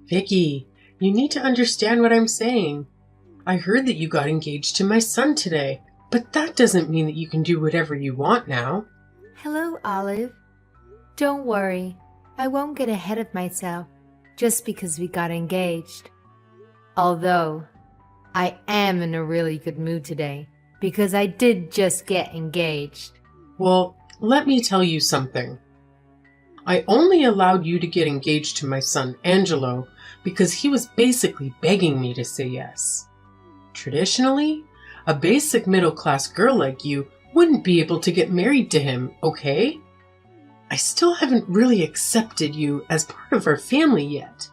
Vicky, you need to understand what I'm saying. I heard that you got engaged to my son today, but that doesn't mean that you can do whatever you want now. Hello, Olive. Don't worry, I won't get ahead of myself just because we got engaged. Although, I am in a really good mood today because I did just get engaged. Well, let me tell you something. I only allowed you to get engaged to my son, Angelo, because he was basically begging me to say yes. Traditionally, a basic middle-class girl like you wouldn't be able to get married to him, okay? I still haven't really accepted you as part of our family yet.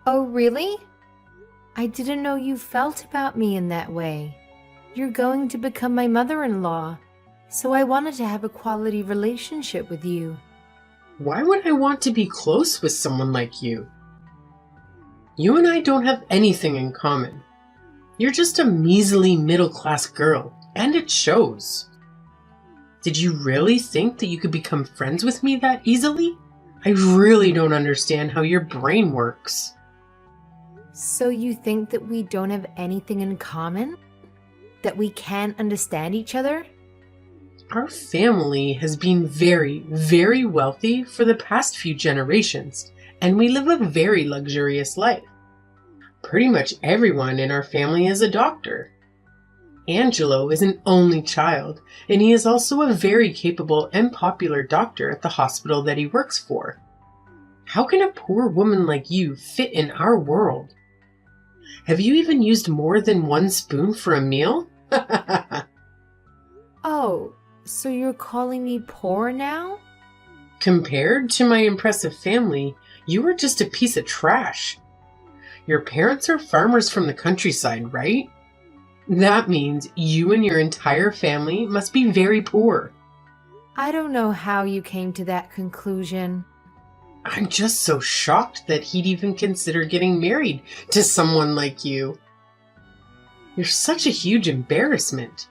Oh, really? I didn't know you felt about me in that way. You're going to become my mother-in-law, so I wanted to have a quality relationship with you. Why would I want to be close with someone like you? You and I don't have anything in common. You're just a measly middle-class girl, and it shows. Did you really think that you could become friends with me that easily? I really don't understand how your brain works. So you think that we don't have anything in common? That we can't understand each other? Our family has been very, very wealthy for the past few generations, and we live a very luxurious life. Pretty much everyone in our family is a doctor. Angelo is an only child, and he is also a very capable and popular doctor at the hospital that he works for. How can a poor woman like you fit in our world? Have you even used more than one spoon for a meal? Oh, so you're calling me poor now? Compared to my impressive family, you are just a piece of trash. Your parents are farmers from the countryside, right? That means you and your entire family must be very poor. I don't know how you came to that conclusion. I'm just so shocked that he'd even consider getting married to someone like you. You're such a huge embarrassment.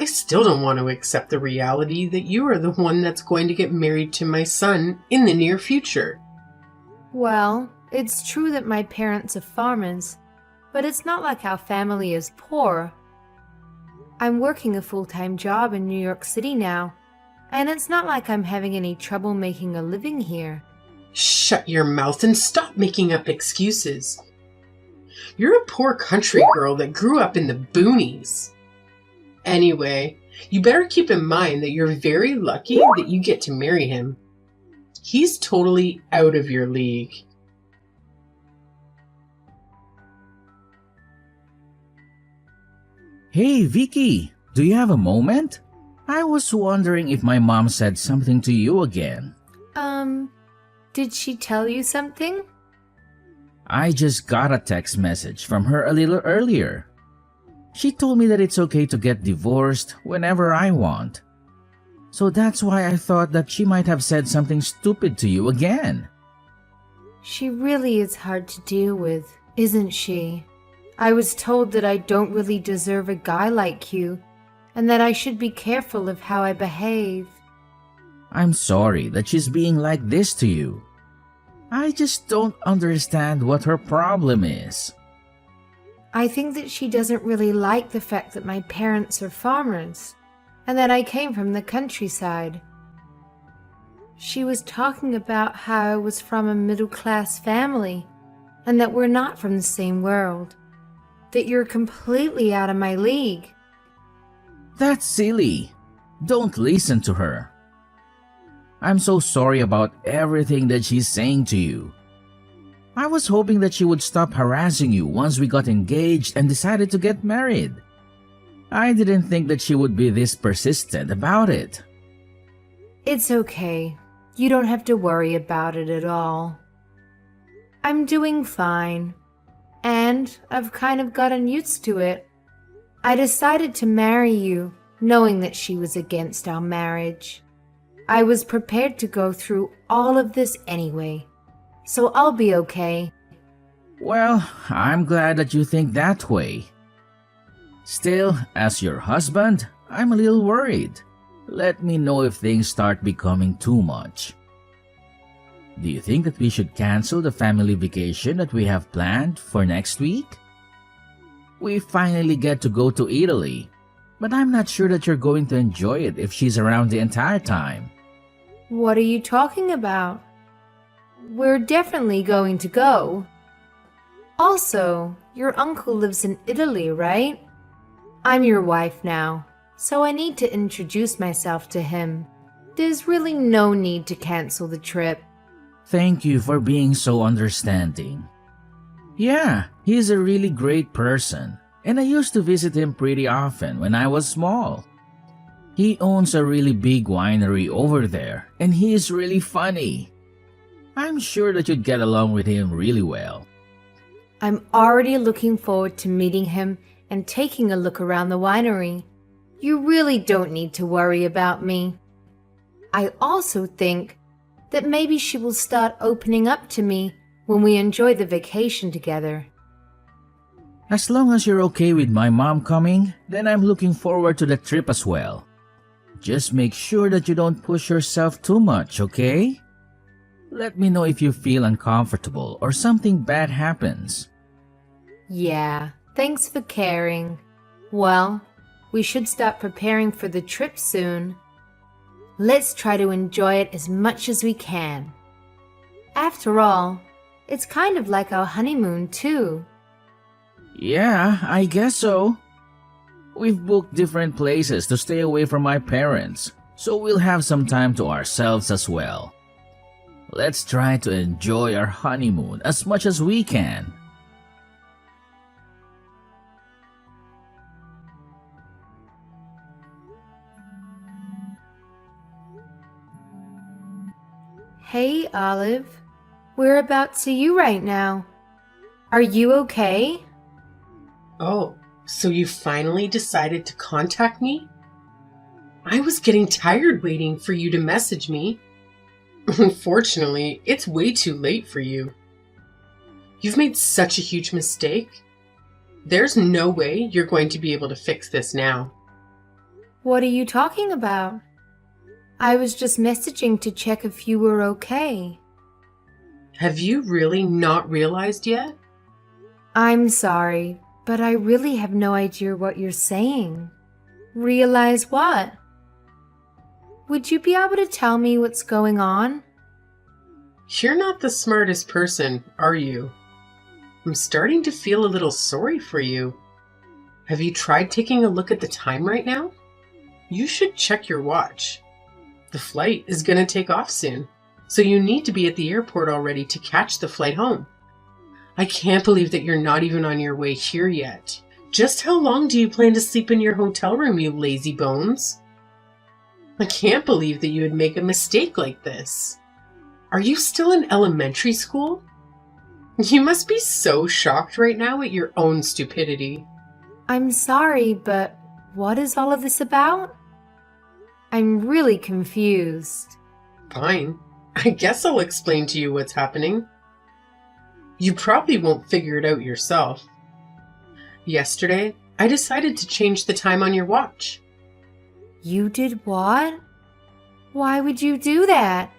I still don't want to accept the reality that you are the one that's going to get married to my son in the near future. Well, it's true that my parents are farmers, but it's not like our family is poor. I'm working a full-time job in New York City now, and it's not like I'm having any trouble making a living here. Shut your mouth and stop making up excuses. You're a poor country girl that grew up in the boonies. Anyway, you better keep in mind that you're very lucky that you get to marry him. He's totally out of your league. Hey, Vicky, do you have a moment? I was wondering if my mom said something to you again. Did she tell you something? I just got a text message from her a little earlier. She told me that it's okay to get divorced whenever I want. So that's why I thought that she might have said something stupid to you again. She really is hard to deal with, isn't she? I was told that I don't really deserve a guy like you, and that I should be careful of how I behave. I'm sorry that she's being like this to you. I just don't understand what her problem is. I think that she doesn't really like the fact that my parents are farmers, and that I came from the countryside. She was talking about how I was from a middle-class family, and that we're not from the same world. That you're completely out of my league. That's silly. Don't listen to her. I'm so sorry about everything that she's saying to you. I was hoping that she would stop harassing you once we got engaged and decided to get married. I didn't think that she would be this persistent about it. It's okay. You don't have to worry about it at all. I'm doing fine. And I've kind of gotten used to it. I decided to marry you, knowing that she was against our marriage. I was prepared to go through all of this anyway, so I'll be okay. Well, I'm glad that you think that way. Still, as your husband, I'm a little worried. Let me know if things start becoming too much. Do you think that we should cancel the family vacation that we have planned for next week? We finally get to go to Italy, but I'm not sure that you're going to enjoy it if she's around the entire time. What are you talking about? We're definitely going to go. Also, your uncle lives in Italy, right? I'm your wife now, so I need to introduce myself to him. There's really no need to cancel the trip. Thank you for being so understanding. Yeah, he's a really great person, and I used to visit him pretty often when I was small. He owns a really big winery over there, and he is really funny. I'm sure that you'd get along with him really well. I'm already looking forward to meeting him and taking a look around the winery. You really don't need to worry about me. I also think that maybe she will start opening up to me when we enjoy the vacation together. As long as you're okay with my mom coming, then I'm looking forward to the trip as well. Just make sure that you don't push yourself too much, okay? Let me know if you feel uncomfortable or something bad happens. Yeah, thanks for caring. Well, we should start preparing for the trip soon. Let's try to enjoy it as much as we can. After all, it's kind of like our honeymoon too. Yeah, I guess so. We've booked different places to stay away from my parents, so we'll have some time to ourselves as well. Let's try to enjoy our honeymoon as much as we can. Hey, Olive. Whereabouts are you right now? Are you okay? Oh, so you finally decided to contact me? I was getting tired waiting for you to message me. Unfortunately, it's way too late for you. You've made such a huge mistake. There's no way you're going to be able to fix this now. What are you talking about? I was just messaging to check if you were okay. Have you really not realized yet? I'm sorry, but I really have no idea what you're saying. Realize what? Would you be able to tell me what's going on? You're not the smartest person, are you? I'm starting to feel a little sorry for you. Have you tried taking a look at the time right now? You should check your watch. The flight is going to take off soon, so you need to be at the airport already to catch the flight home. I can't believe that you're not even on your way here yet. Just how long do you plan to sleep in your hotel room, you lazy bones? I can't believe that you would make a mistake like this. Are you still in elementary school? You must be so shocked right now at your own stupidity. I'm sorry, but what is all of this about? I'm really confused. Fine. I guess I'll explain to you what's happening. You probably won't figure it out yourself. Yesterday, I decided to change the time on your watch. You did what? Why would you do that?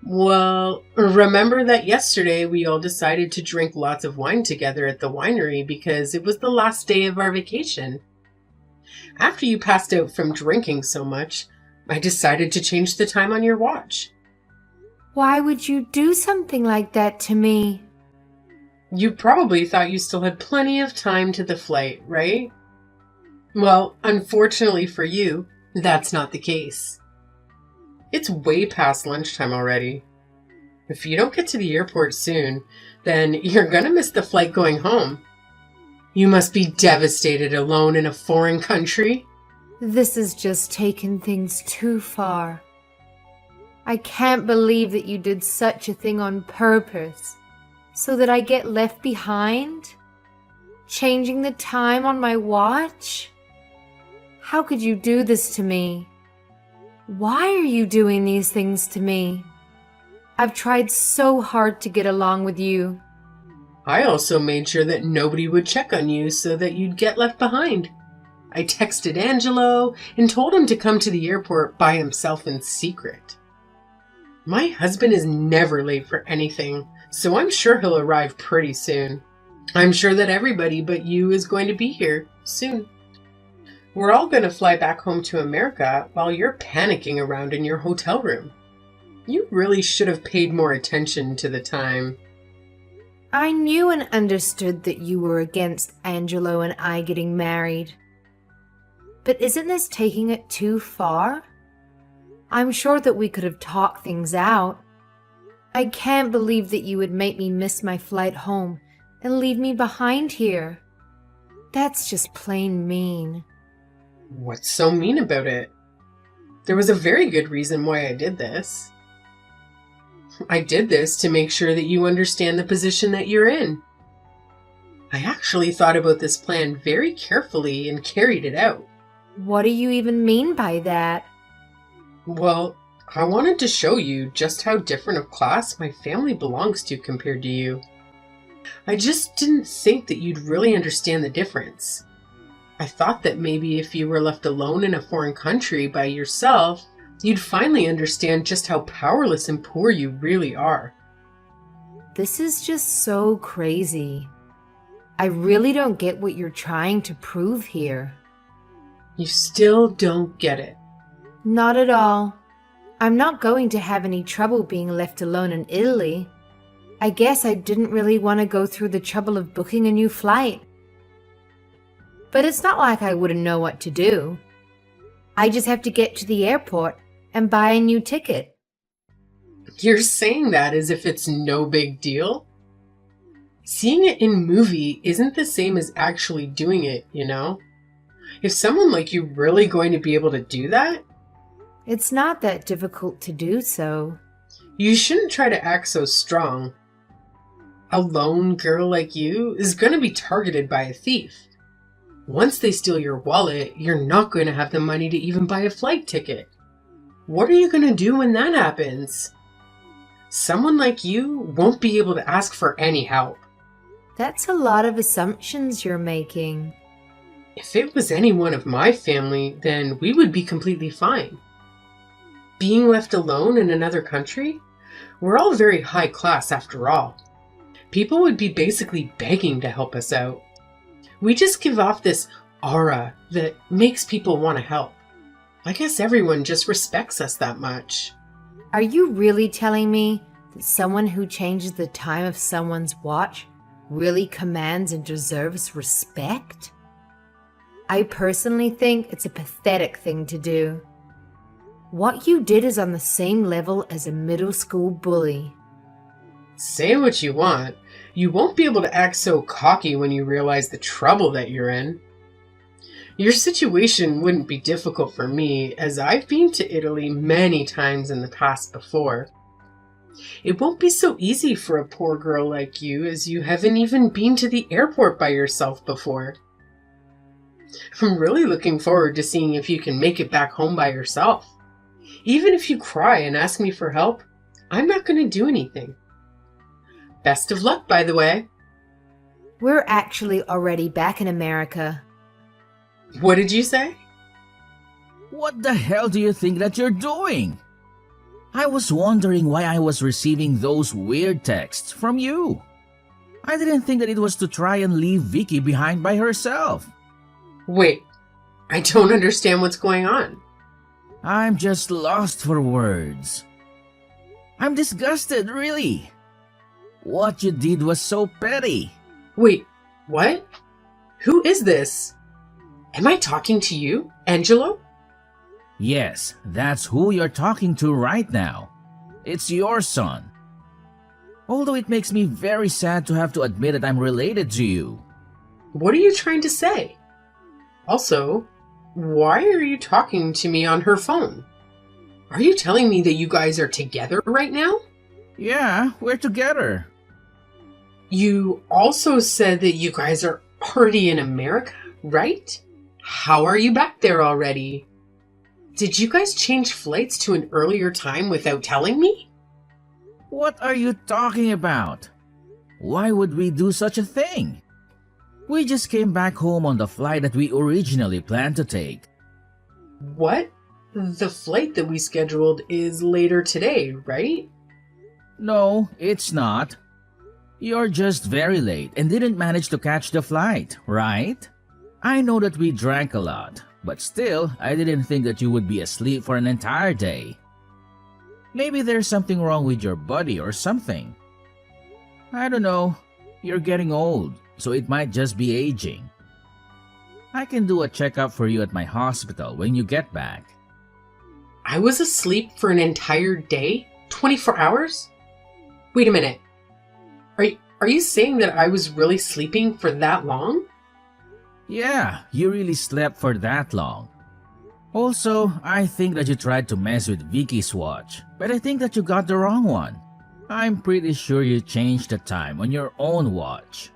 Well, remember that yesterday we all decided to drink lots of wine together at the winery because it was the last day of our vacation. After you passed out from drinking so much, I decided to change the time on your watch. Why would you do something like that to me? You probably thought you still had plenty of time to the flight, right? Well, unfortunately for you, that's not the case. It's way past lunchtime already. If you don't get to the airport soon, then you're gonna miss the flight going home. You must be devastated alone in a foreign country. This has just taken things too far. I can't believe that you did such a thing on purpose, so that I get left behind? Changing the time on my watch? How could you do this to me? Why are you doing these things to me? I've tried so hard to get along with you. I also made sure that nobody would check on you so that you'd get left behind. I texted Angelo and told him to come to the airport by himself in secret. My husband is never late for anything, so I'm sure he'll arrive pretty soon. I'm sure that everybody but you is going to be here soon. We're all going to fly back home to America while you're panicking around in your hotel room. You really should have paid more attention to the time. I knew and understood that you were against Angelo and I getting married. But isn't this taking it too far? I'm sure that we could have talked things out. I can't believe that you would make me miss my flight home and leave me behind here. That's just plain mean. What's so mean about it? There was a very good reason why I did this. I did this to make sure that you understand the position that you're in. I actually thought about this plan very carefully and carried it out. What do you even mean by that? Well, I wanted to show you just how different of class my family belongs to compared to you. I just didn't think that you'd really understand the difference. I thought that maybe if you were left alone in a foreign country by yourself, you'd finally understand just how powerless and poor you really are. This is just so crazy. I really don't get what you're trying to prove here. You still don't get it. Not at all. I'm not going to have any trouble being left alone in Italy. I guess I didn't really want to go through the trouble of booking a new flight. But it's not like I wouldn't know what to do. I just have to get to the airport and buy a new ticket. You're saying that as if it's no big deal? Seeing it in movie isn't the same as actually doing it, you know? Is someone like you really going to be able to do that? It's not that difficult to do so. You shouldn't try to act so strong. A lone girl like you is going to be targeted by a thief. Once they steal your wallet, you're not going to have the money to even buy a flight ticket. What are you going to do when that happens? Someone like you won't be able to ask for any help. That's a lot of assumptions you're making. If it was anyone of my family, then we would be completely fine. Being left alone in another country? We're all very high class after all. People would be basically begging to help us out. We just give off this aura that makes people want to help. I guess everyone just respects us that much. Are you really telling me that someone who changes the time of someone's watch really commands and deserves respect? I personally think it's a pathetic thing to do. What you did is on the same level as a middle school bully. Say what you want. You won't be able to act so cocky when you realize the trouble that you're in. Your situation wouldn't be difficult for me, as I've been to Italy many times in the past before. It won't be so easy for a poor girl like you, as you haven't even been to the airport by yourself before. I'm really looking forward to seeing if you can make it back home by yourself. Even if you cry and ask me for help, I'm not going to do anything. Best of luck, by the way. We're actually already back in America. What did you say? What the hell do you think that you're doing? I was wondering why I was receiving those weird texts from you. I didn't think that it was to try and leave Vicky behind by herself. Wait, I don't understand what's going on. I'm just lost for words. I'm disgusted, really. What you did was so petty. Wait, what? Who is this? Am I talking to you, Angelo? Yes, that's who you're talking to right now. It's your son. Although it makes me very sad to have to admit that I'm related to you. What are you trying to say? Also, why are you talking to me on her phone? Are you telling me that you guys are together right now? Yeah, we're together. You also said that you guys are already in America, right? How are you back there already? Did you guys change flights to an earlier time without telling me? What are you talking about? Why would we do such a thing? We just came back home on the flight that we originally planned to take. What? The flight that we scheduled is later today, right? No, it's not. You're just very late and didn't manage to catch the flight, right? I know that we drank a lot, but still, I didn't think that you would be asleep for an entire day. Maybe there's something wrong with your body or something. I don't know. You're getting old, so it might just be aging. I can do a checkup for you at my hospital when you get back. I was asleep for an entire day? 24 hours? Wait a minute. Are you saying that I was really sleeping for that long? Yeah, you really slept for that long. Also, I think that you tried to mess with Vicky's watch, but I think that you got the wrong one. I'm pretty sure you changed the time on your own watch.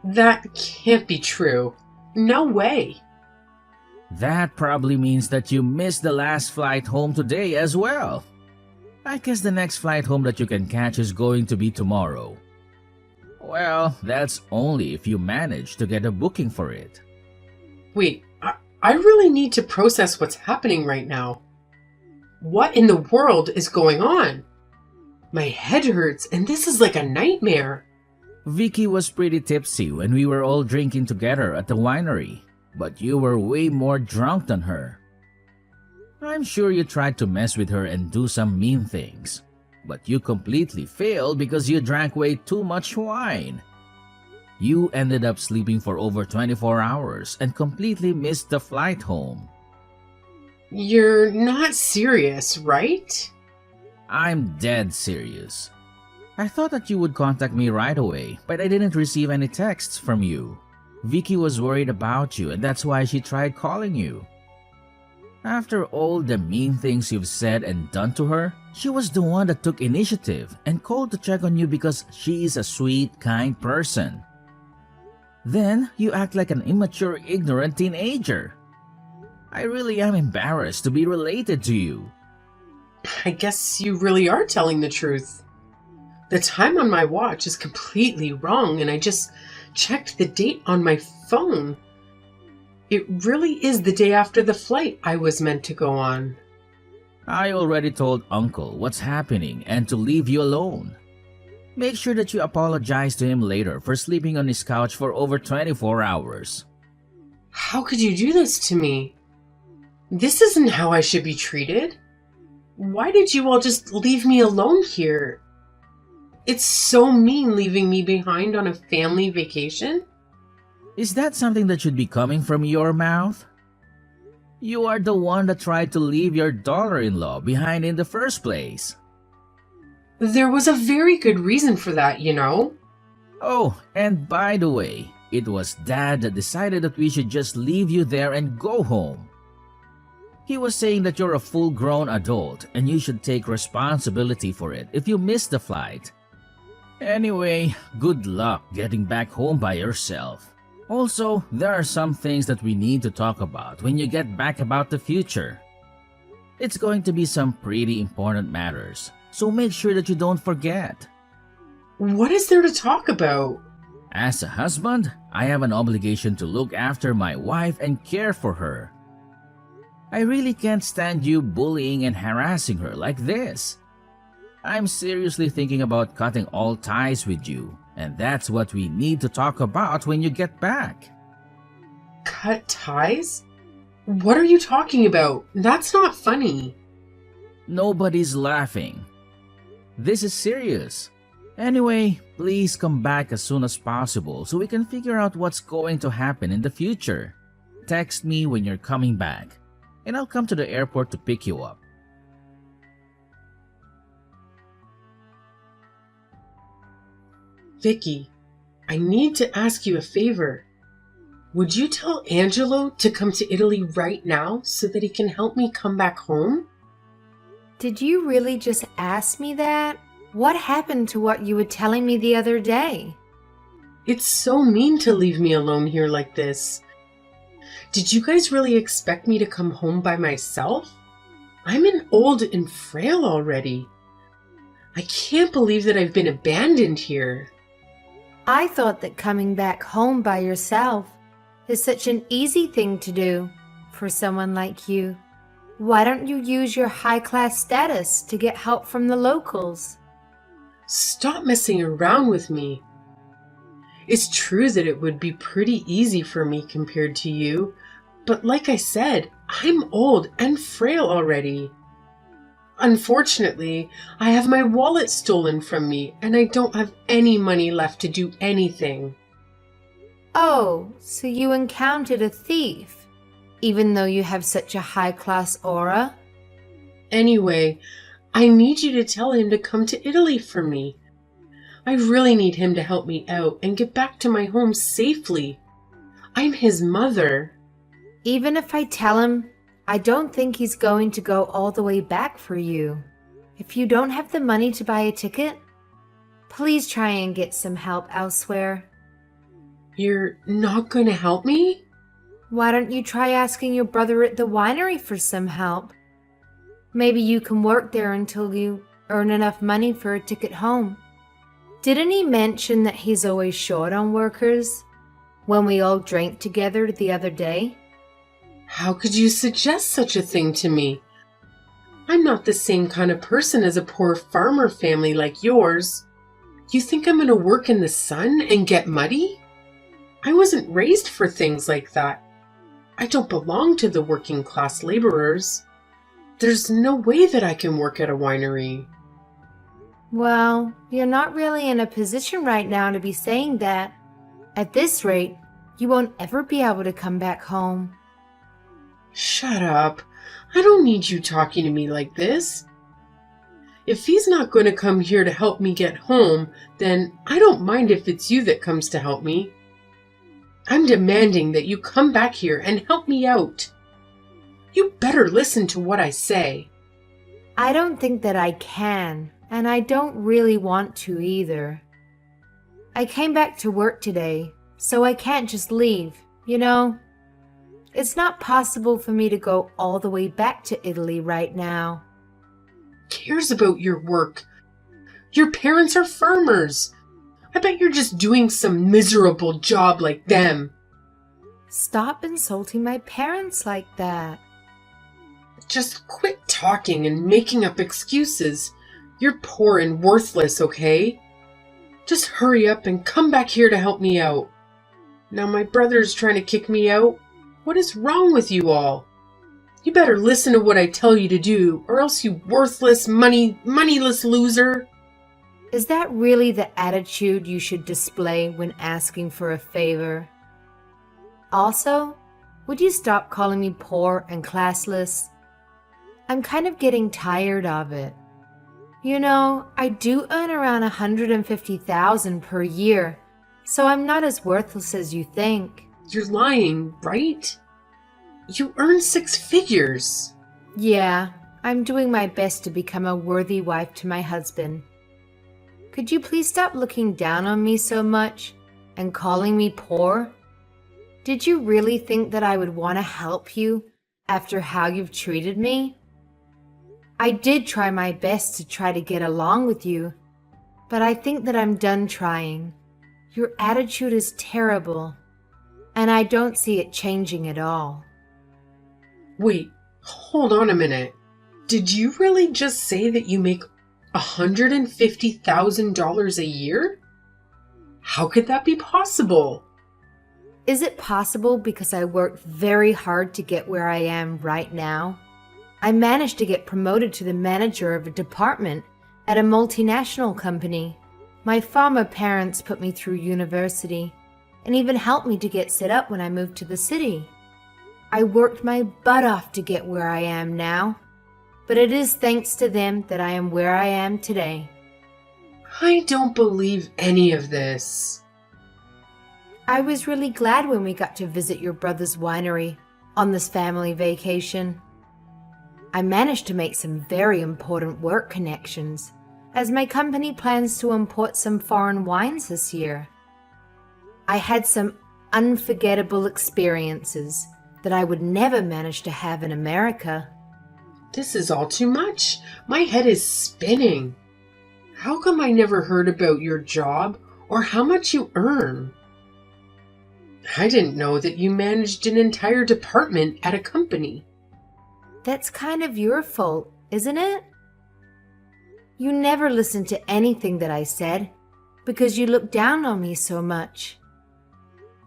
That can't be true. No way. That probably means that you missed the last flight home today as well. I guess the next flight home that you can catch is going to be tomorrow. Well, that's only if you manage to get a booking for it. Wait, I really need to process what's happening right now. What in the world is going on? My head hurts and this is like a nightmare. Vicky was pretty tipsy when we were all drinking together at the winery, but you were way more drunk than her. I'm sure you tried to mess with her and do some mean things, but you completely failed because you drank way too much wine. You ended up sleeping for over 24 hours and completely missed the flight home. You're not serious, right? I'm dead serious. I thought that you would contact me right away, but I didn't receive any texts from you. Vicky was worried about you and that's why she tried calling you. After all the mean things you've said and done to her, she was the one that took initiative and called to check on you because she is a sweet, kind person. Then you act like an immature, ignorant teenager. I really am embarrassed to be related to you. I guess you really are telling the truth. The time on my watch is completely wrong and I just checked the date on my phone. It really is the day after the flight I was meant to go on. I already told Uncle what's happening and to leave you alone. Make sure that you apologize to him later for sleeping on his couch for over 24 hours. How could you do this to me? This isn't how I should be treated. Why did you all just leave me alone here? It's so mean leaving me behind on a family vacation. Is that something that should be coming from your mouth? You are the one that tried to leave your daughter-in-law behind in the first place. There was a very good reason for that, you know. Oh, and by the way, it was Dad that decided that we should just leave you there and go home. He was saying that you're a full-grown adult and you should take responsibility for it if you miss the flight. Anyway, good luck getting back home by yourself. Also, there are some things that we need to talk about when you get back about the future. It's going to be some pretty important matters, so make sure that you don't forget. What is there to talk about? As a husband, I have an obligation to look after my wife and care for her. I really can't stand you bullying and harassing her like this. I'm seriously thinking about cutting all ties with you, and that's what we need to talk about when you get back. Cut ties? What are you talking about? That's not funny. Nobody's laughing. This is serious. Anyway, please come back as soon as possible so we can figure out what's going to happen in the future. Text me when you're coming back, and I'll come to the airport to pick you up. Vicky, I need to ask you a favor. Would you tell Angelo to come to Italy right now so that he can help me come back home? Did you really just ask me that? What happened to what you were telling me the other day? It's so mean to leave me alone here like this. Did you guys really expect me to come home by myself? I'm an old and frail already. I can't believe that I've been abandoned here. I thought that coming back home by yourself is such an easy thing to do for someone like you. Why don't you use your high-class status to get help from the locals? Stop messing around with me. It's true that it would be pretty easy for me compared to you, but like I said, I'm old and frail already. Unfortunately, I have my wallet stolen from me and I don't have any money left to do anything. Oh, so you encountered a thief, even though you have such a high-class aura? Anyway, I need you to tell him to come to Italy for me. I really need him to help me out and get back to my home safely. I'm his mother. Even if I tell him, I don't think he's going to go all the way back for you. If you don't have the money to buy a ticket, please try and get some help elsewhere. You're not going to help me? Why don't you try asking your brother at the winery for some help? Maybe you can work there until you earn enough money for a ticket home. Didn't he mention that he's always short on workers when we all drank together the other day? How could you suggest such a thing to me? I'm not the same kind of person as a poor farmer family like yours. You think I'm going to work in the sun and get muddy? I wasn't raised for things like that. I don't belong to the working class laborers. There's no way that I can work at a winery. Well, you're not really in a position right now to be saying that. At this rate, you won't ever be able to come back home. Shut up. I don't need you talking to me like this. If he's not going to come here to help me get home, then I don't mind if it's you that comes to help me. I'm demanding that you come back here and help me out. You better listen to what I say. I don't think that I can, and I don't really want to either. I came back to work today, so I can't just leave, you know? It's not possible for me to go all the way back to Italy right now. Cares about your work? Your parents are farmers. I bet you're just doing some miserable job like them. Stop insulting my parents like that. Just quit talking and making up excuses. You're poor and worthless, okay? Just hurry up and come back here to help me out. Now my brother's trying to kick me out. What is wrong with you all? You better listen to what I tell you to do, or else you worthless, moneyless loser. Is that really the attitude you should display when asking for a favor? Also, would you stop calling me poor and classless? I'm kind of getting tired of it. You know, I do earn around $150,000 per year, so I'm not as worthless as you think. You're lying, right? You earn 6 figures. Yeah, I'm doing my best to become a worthy wife to my husband. Could you please stop looking down on me so much and calling me poor? Did you really think that I would want to help you after how you've treated me? I did try my best to try to get along with you, but I think that I'm done trying. Your attitude is terrible, and I don't see it changing at all. Wait, hold on a minute. Did you really just say that you make $150,000 a year? How could that be possible? Is it possible because I worked very hard to get where I am right now? I managed to get promoted to the manager of a department at a multinational company. My farmer parents put me through university and even helped me to get set up when I moved to the city. I worked my butt off to get where I am now, but it is thanks to them that I am where I am today. I don't believe any of this. I was really glad when we got to visit your brother's winery on this family vacation. I managed to make some very important work connections, as my company plans to import some foreign wines this year. I had some unforgettable experiences that I would never manage to have in America. This is all too much. My head is spinning. How come I never heard about your job or how much you earn? I didn't know that you managed an entire department at a company. That's kind of your fault, isn't it? You never listened to anything that I said because you looked down on me so much.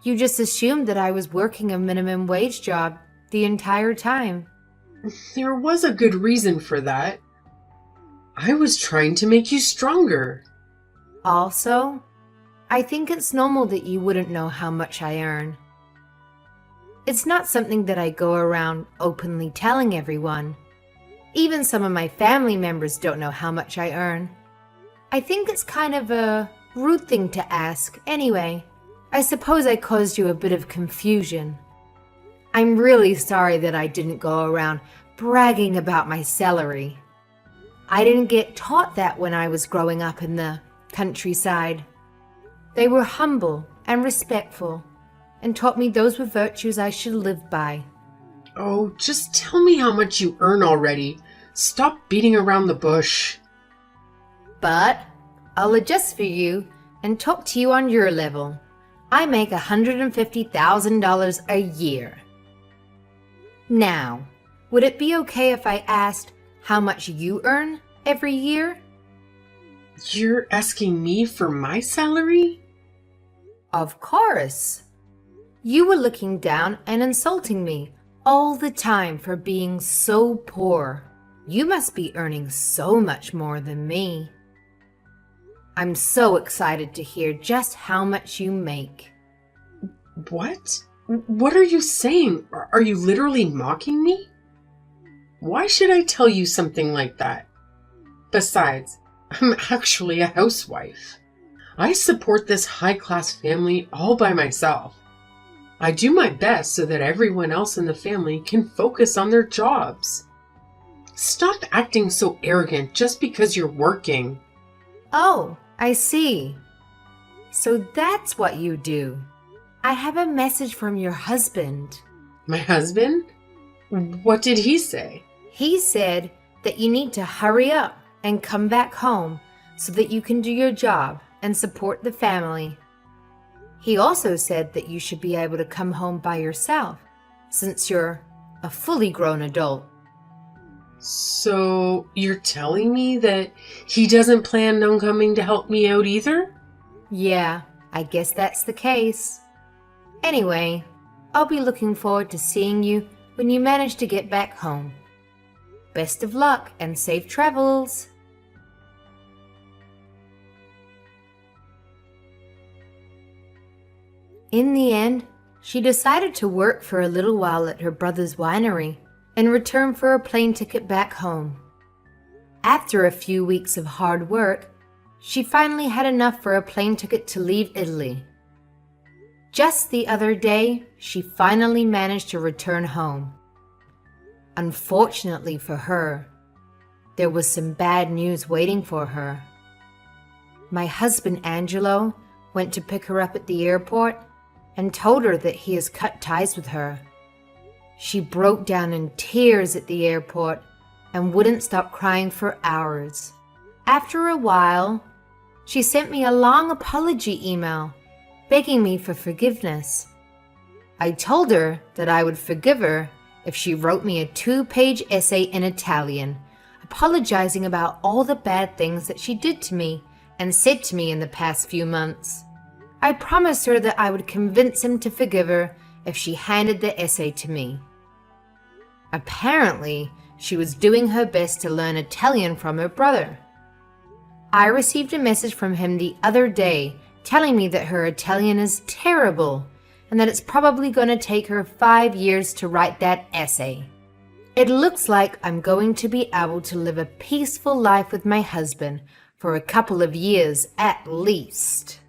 You just assumed that I was working a minimum wage job the entire time. There was a good reason for that. I was trying to make you stronger. Also, I think it's normal that you wouldn't know how much I earn. It's not something that I go around openly telling everyone. Even some of my family members don't know how much I earn. I think it's kind of a rude thing to ask anyway. I suppose I caused you a bit of confusion. I'm really sorry that I didn't go around bragging about my salary. I didn't get taught that when I was growing up in the countryside. They were humble and respectful and taught me those were virtues I should live by. Oh, just tell me how much you earn already. Stop beating around the bush. But I'll adjust for you and talk to you on your level. I make $150,000 a year. Now, would it be okay if I asked how much you earn every year? You're asking me for my salary? Of course. You were looking down and insulting me all the time for being so poor. You must be earning so much more than me. I'm so excited to hear just how much you make. What? What are you saying? Are you literally mocking me? Why should I tell you something like that? Besides, I'm actually a housewife. I support this high-class family all by myself. I do my best so that everyone else in the family can focus on their jobs. Stop acting so arrogant just because you're working. Oh, I see. So that's what you do. I have a message from your husband. My husband? What did he say? He said that you need to hurry up and come back home so that you can do your job and support the family. He also said that you should be able to come home by yourself since you're a fully grown adult. So you're telling me that he doesn't plan on coming to help me out either? Yeah, I guess that's the case. Anyway, I'll be looking forward to seeing you when you manage to get back home. Best of luck and safe travels. In the end, she decided to work for a little while at her brother's winery in return for a plane ticket back home. After a few weeks of hard work, she finally had enough for a plane ticket to leave Italy. Just the other day, she finally managed to return home. Unfortunately for her, there was some bad news waiting for her. My husband Angelo went to pick her up at the airport and told her that he has cut ties with her. She broke down in tears at the airport and wouldn't stop crying for hours. After a while, she sent me a long apology email begging me for forgiveness. I told her that I would forgive her if she wrote me a 2-page essay in Italian, apologizing about all the bad things that she did to me and said to me in the past few months. I promised her that I would convince him to forgive her if she handed the essay to me. Apparently, she was doing her best to learn Italian from her brother. I received a message from him the other day telling me that her Italian is terrible and that it's probably going to take her 5 years to write that essay. It looks like I'm going to be able to live a peaceful life with my husband for a couple of years at least.